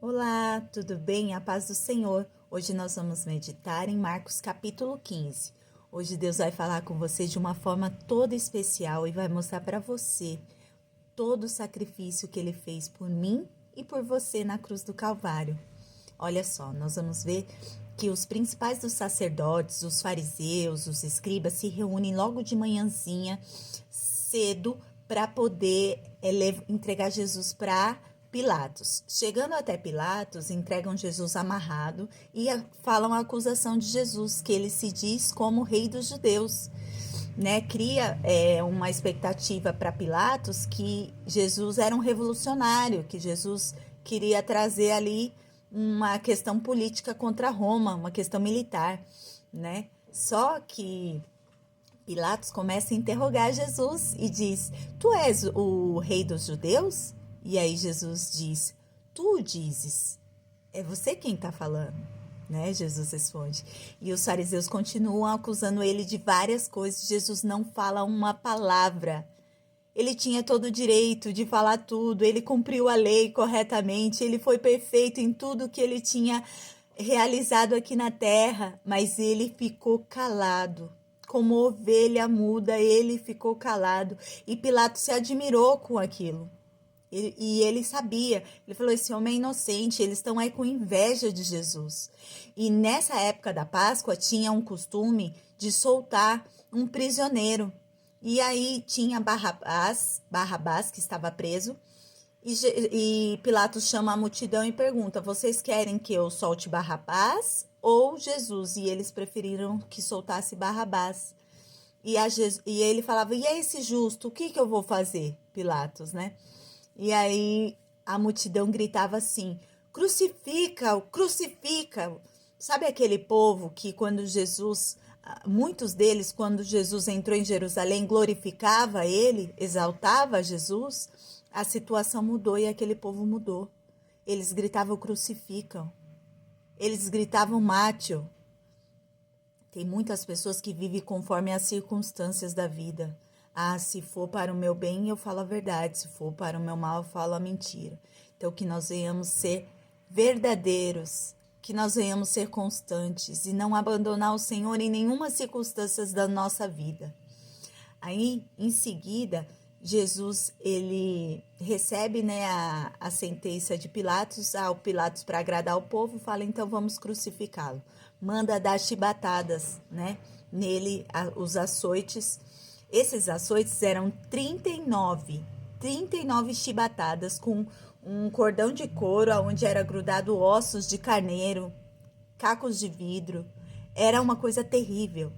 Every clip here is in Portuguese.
Olá, tudo bem? A paz do Senhor. Hoje nós vamos meditar em Marcos capítulo 15. Hoje Deus vai falar com você de uma forma toda especial e vai mostrar para você todo o sacrifício que Ele fez por mim e por você na cruz do Calvário. Olha só, nós vamos ver que os principais dos sacerdotes, os fariseus, os escribas se reúnem logo de manhãzinha, cedo, para poder entregar Jesus para Pilatos. Chegando até Pilatos, entregam Jesus amarrado e falam a acusação de Jesus, que ele se diz como rei dos judeus. Cria uma expectativa para Pilatos que Jesus era um revolucionário, que Jesus queria trazer ali uma questão política contra Roma, uma questão militar, né? Só que Pilatos começa a interrogar Jesus e diz: Tu és o rei dos judeus? E aí Jesus diz: Tu o dizes. É você quem está falando, né? Jesus responde. E os fariseus continuam acusando ele de várias coisas. Jesus não fala uma palavra. Ele tinha todo o direito de falar tudo, ele cumpriu a lei corretamente, ele foi perfeito em tudo que ele tinha realizado aqui na terra, mas ele ficou calado. Como ovelha muda, ele ficou calado. E Pilatos se admirou com aquilo. E ele sabia, ele falou: esse homem é inocente, eles estão aí com inveja de Jesus. E nessa época da Páscoa tinha um costume de soltar um prisioneiro. E aí tinha Barrabás que estava preso, e Pilatos chama a multidão e pergunta: vocês querem que eu solte Barrabás ou Jesus? E eles preferiram que soltasse Barrabás. E ele falava: e é esse justo, o que eu vou fazer? Pilatos, né? E aí a multidão gritava assim: crucifica-o, crucifica-o. Sabe aquele povo que muitos deles, quando Jesus entrou em Jerusalém, glorificava ele, exaltava Jesus? A situação mudou e aquele povo mudou. Eles gritavam: crucificam. Eles gritavam: mate-o. Tem muitas pessoas que vivem conforme as circunstâncias da vida. Ah, se for para o meu bem, eu falo a verdade. Se for para o meu mal, eu falo a mentira. Então, que nós venhamos ser verdadeiros, que nós venhamos ser constantes e não abandonar o Senhor em nenhuma circunstância da nossa vida. Aí, em seguida, Jesus, ele recebe, a sentença de Pilatos. O Pilatos, para agradar o povo, fala: então vamos crucificá-lo. Manda dar chibatadas, nele, os açoites. Esses açoites eram 39 chibatadas com um cordão de couro onde era grudado ossos de carneiro, cacos de vidro. Era uma coisa terrível.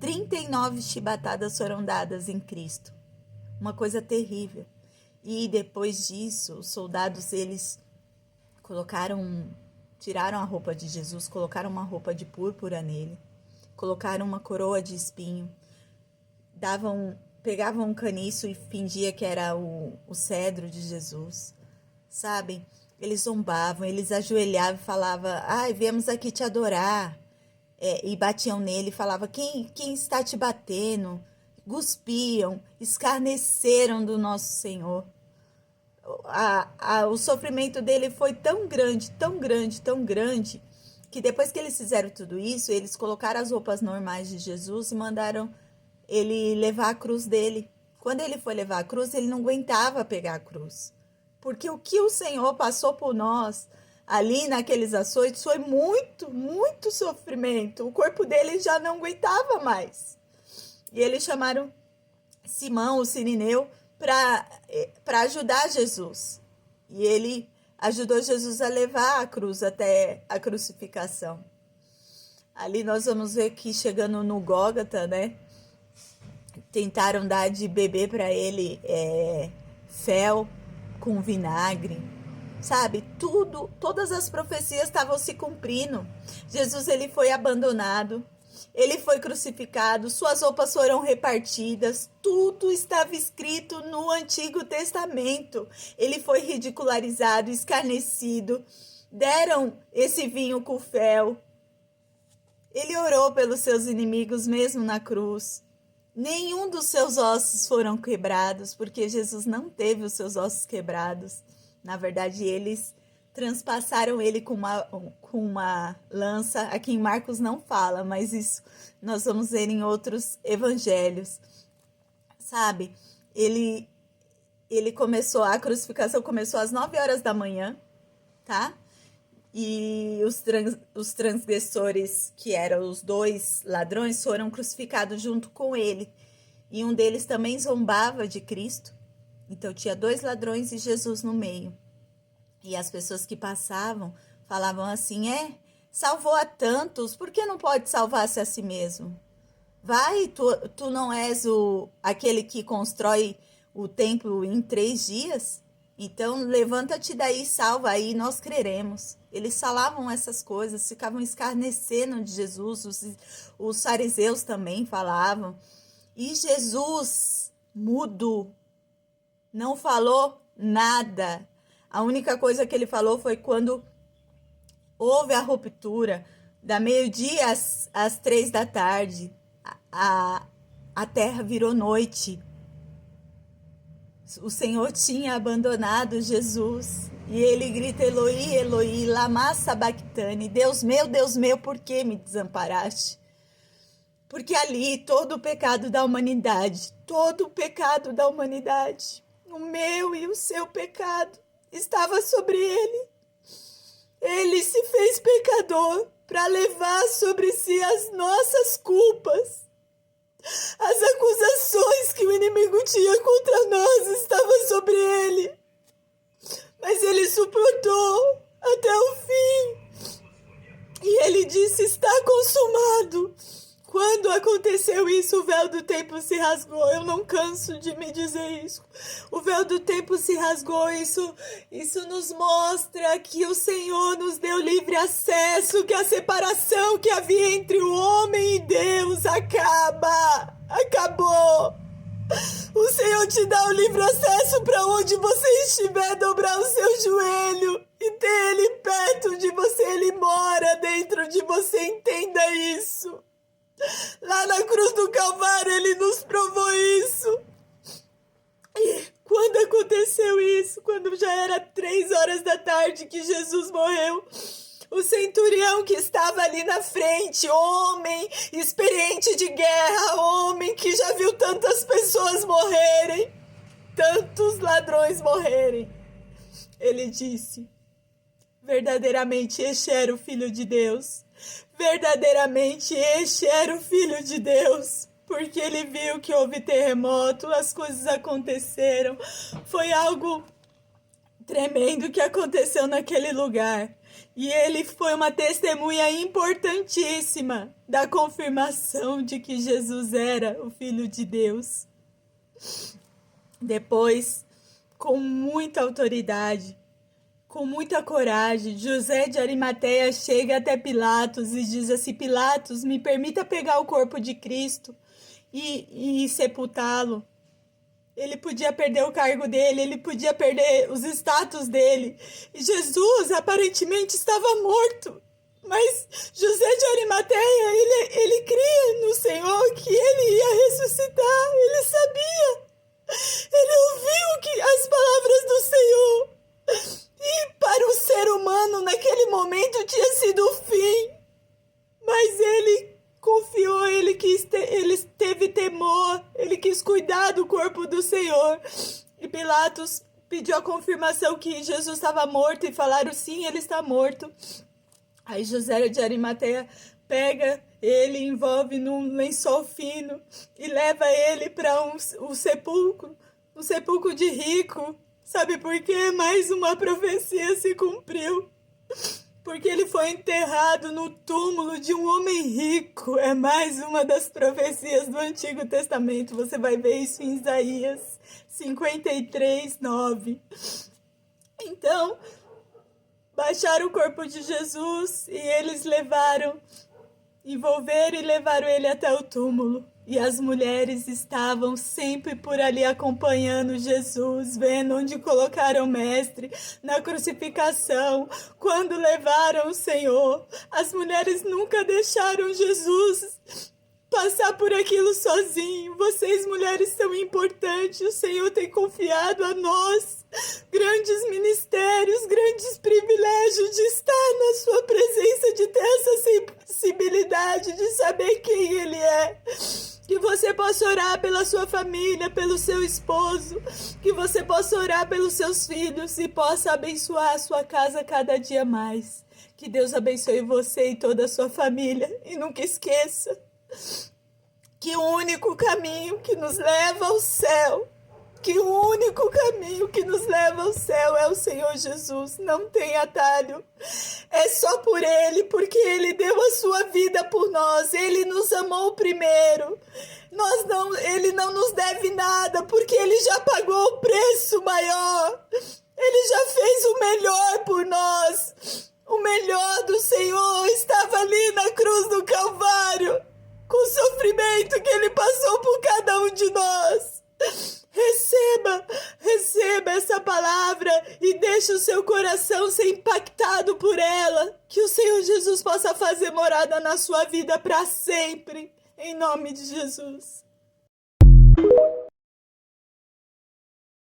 39 chibatadas foram dadas em Cristo. Uma coisa terrível. E depois disso, os soldados, eles tiraram a roupa de Jesus, colocaram uma roupa de púrpura nele, colocaram uma coroa de espinho, pegavam um caniço e fingia que era o cedro de Jesus, sabe? Eles zombavam, eles ajoelhavam e falavam: viemos aqui te adorar. E batiam nele e falavam: quem está te batendo? Cuspiam, escarneceram do nosso Senhor. O sofrimento dele foi tão grande, tão grande, tão grande, que depois que eles fizeram tudo isso, eles colocaram as roupas normais de Jesus e mandaram ele levar a cruz dele. Quando ele foi levar a cruz, ele não aguentava pegar a cruz. Porque o que o Senhor passou por nós ali naqueles açoites foi muito, muito sofrimento. O corpo dele já não aguentava mais. E eles chamaram Simão, o sirineu, para ajudar Jesus. E ele ajudou Jesus a levar a cruz até a crucificação. Ali nós vamos ver que, chegando no Gólgota, tentaram dar de beber para ele fel com vinagre, sabe? Todas as profecias estavam se cumprindo. Jesus, ele foi abandonado, ele foi crucificado, suas roupas foram repartidas, tudo estava escrito no Antigo Testamento. Ele foi ridicularizado, escarnecido, deram esse vinho com fel. Ele orou pelos seus inimigos mesmo na cruz. Nenhum dos seus ossos foram quebrados, porque Jesus não teve os seus ossos quebrados. Na verdade, eles transpassaram ele com uma lança. Aqui em Marcos não fala, mas isso nós vamos ver em outros evangelhos. Sabe, a crucificação começou às 9 horas da manhã, tá? E os transgressores, que eram os 2 ladrões, foram crucificados junto com ele. E um deles também zombava de Cristo. Então tinha 2 ladrões e Jesus no meio. E as pessoas que passavam falavam assim: salvou a tantos, por que não pode salvar-se a si mesmo? Vai, tu não és aquele que constrói o templo em 3 dias? Então levanta-te daí, salva aí, nós creremos. Eles falavam essas coisas, ficavam escarnecendo de Jesus, os fariseus também falavam. E Jesus, mudo, não falou nada. A única coisa que ele falou foi quando houve a ruptura, da meio-dia às 3 da tarde, a terra virou noite. O Senhor tinha abandonado Jesus. E ele grita: Eloi, Eloi, lama sabachthani. Deus meu, por que me desamparaste? Porque ali todo o pecado da humanidade, o meu e o seu pecado, estava sobre ele. Ele se fez pecador para levar sobre si as nossas culpas. As acusações que o inimigo tinha contra nós estavam sobre ele. Mas ele suportou até o fim. E ele disse: está consumado. Quando aconteceu isso, o véu do templo se rasgou. Eu não canso de me dizer isso. O véu do templo se rasgou. Isso nos mostra que o Senhor nos deu livre acesso, que a separação que havia entre o homem e Deus acabou. O Senhor te dá o livre acesso para onde você estiver, dobrar o seu joelho e ter Ele perto de você. Ele mora dentro de você, entenda isso. Lá na cruz do Calvário, Ele nos provou isso. E quando aconteceu isso, quando já era 3 horas da tarde que Jesus morreu, o centurião que estava ali na frente, homem experiente de guerra, homem que já viu tantas pessoas morrerem, tantos ladrões morrerem, ele disse: verdadeiramente este era o Filho de Deus. Verdadeiramente este era o Filho de Deus. Porque ele viu que houve terremoto, as coisas aconteceram. Foi algo tremendo que aconteceu naquele lugar. E ele foi uma testemunha importantíssima da confirmação de que Jesus era o Filho de Deus. Depois, com muita autoridade, com muita coragem, José de Arimateia chega até Pilatos e diz assim: Pilatos, me permita pegar o corpo de Cristo e sepultá-lo. Ele podia perder o cargo dele, ele podia perder os status dele. E Jesus aparentemente estava morto. Mas José de Arimateia, ele cria no Senhor que ele ia ressuscitar. Ele sabia. Ele ouviu as palavras do Senhor. E para o ser humano, naquele momento, tinha sido o fim. Mas ele confiou, ele teve temor, ele quis cuidar do corpo do Senhor. E Pilatos pediu a confirmação que Jesus estava morto, e falaram: sim, ele está morto. Aí José de Arimateia pega ele, envolve num lençol fino e leva ele para um sepulcro de rico. Sabe por quê? Mais uma profecia se cumpriu. Porque ele foi enterrado no túmulo de um homem rico. É mais uma das profecias do Antigo Testamento. Você vai ver isso em Isaías 53:9. Então, baixaram o corpo de Jesus e eles envolveram e levaram ele até o túmulo. E as mulheres estavam sempre por ali acompanhando Jesus, vendo onde colocaram o mestre na crucificação. Quando levaram o Senhor, as mulheres nunca deixaram Jesus passar por aquilo sozinho. Vocês, mulheres, são importantes. O Senhor tem confiado a nós grandes ministérios, grandes privilégios. desejo de estar na sua presença, de ter essa sensibilidade, de saber quem Ele é. Que você possa orar pela sua família, pelo seu esposo, que você possa orar pelos seus filhos e possa abençoar a sua casa cada dia mais. Que Deus abençoe você e toda a sua família. E nunca esqueça que o único caminho que nos leva ao céu, é o Senhor Jesus. Não tem atalho. É só por Ele, porque Ele deu a sua vida por nós. Ele nos amou primeiro. Ele não nos deve nada, porque Ele já pagou o preço maior. Ele já fez o melhor por nós. O melhor do Senhor estava ali na cruz do Calvário, com o sofrimento que Ele passou por cada um de nós. Receba essa palavra e deixe o seu coração ser impactado por ela. Que o Senhor Jesus possa fazer morada na sua vida para sempre. Em nome de Jesus.